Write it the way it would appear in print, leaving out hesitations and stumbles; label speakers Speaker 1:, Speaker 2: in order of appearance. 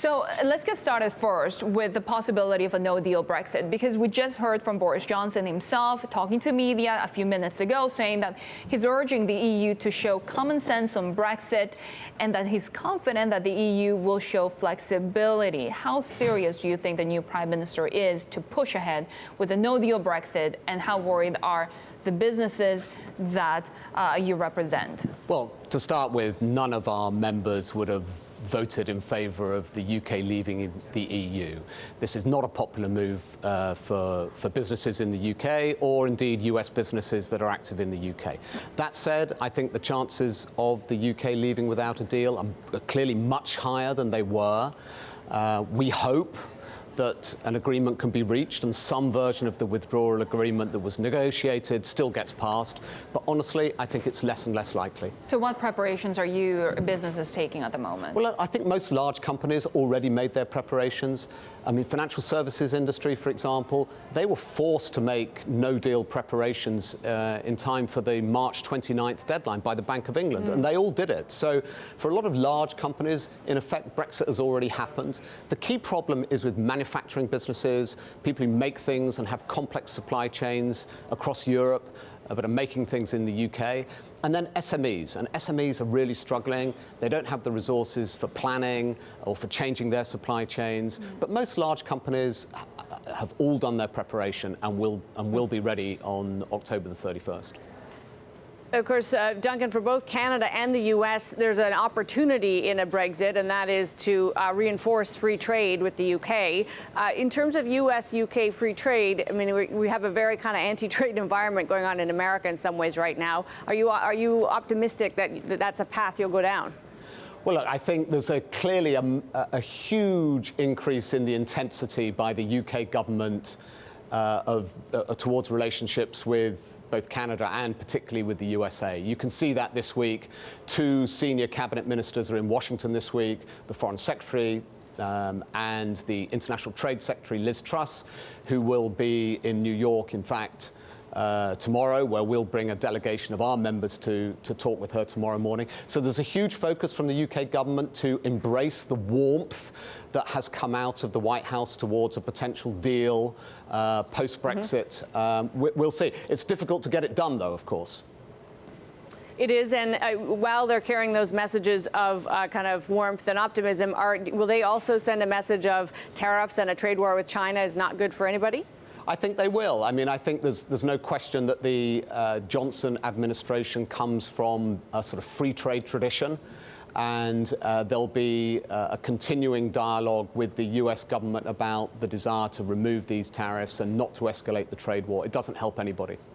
Speaker 1: So let's get started first with the possibility of a no-deal Brexit, because we just heard from Boris Johnson himself talking to media a few minutes ago, saying that he's urging the EU to show common sense on Brexit and that he's confident that the EU will show flexibility. How serious do you think the new Prime Minister is to push ahead with a no-deal Brexit, and how worried are the businesses that you represent?
Speaker 2: Well, to start with, none of our members would have voted in favour of the UK leaving the EU. This is not a popular move for businesses in the UK or indeed US businesses that are active in the UK. That said, I think the chances of the UK leaving without a deal are clearly much higher than they were. We hope that an agreement can be reached and some version of the withdrawal agreement that was negotiated still gets passed. But honestly, I think it's less and less likely.
Speaker 1: So what preparations are you businesses taking at the moment?
Speaker 2: Well, I think most large companies already made their preparations. I mean, financial services industry, for example, they were forced to make no-deal preparations in time for the March 29th deadline by the Bank of England, and they all did it. So for a lot of large companies, in effect, Brexit has already happened. The key problem is with manufacturing businesses, people who make things and have complex supply chains across Europe, but are making things in the UK. And then SMEs, and SMEs are really struggling. They don't have the resources for planning or for changing their supply chains. But most large companies have all done their preparation and will be ready on October the 31st.
Speaker 3: Of course, Duncan, for both Canada and the U.S., there's an opportunity in a Brexit, and that is to reinforce free trade with the U.K. In terms of U.S.-UK free trade, I mean, we have a very kind of anti-trade environment going on in America in some ways right now. Are you optimistic that that's a path you'll go down?
Speaker 2: Well, look, I think there's clearly a huge increase in the intensity by the UK government towards relationships with both Canada and particularly with the USA. You can see that this week. Two senior cabinet ministers are in Washington this week, the Foreign Secretary and the International Trade Secretary, Liz Truss, who will be in New York, in fact, tomorrow, where we'll bring a delegation of our members to talk with her tomorrow morning. So there's a huge focus from the UK government to embrace the warmth that has come out of the White House towards a potential deal post-Brexit. We'll see. It's difficult to get it done, though, of course.
Speaker 3: It is, and while they're carrying those messages of kind of warmth and optimism, will they also send a message of tariffs and a trade war with China is not good for anybody?
Speaker 2: I think they will. I mean, I think there's no question that the Johnson administration comes from a sort of free trade tradition, and there'll be a continuing dialogue with the US government about the desire to remove these tariffs and not to escalate the trade war. It doesn't help anybody.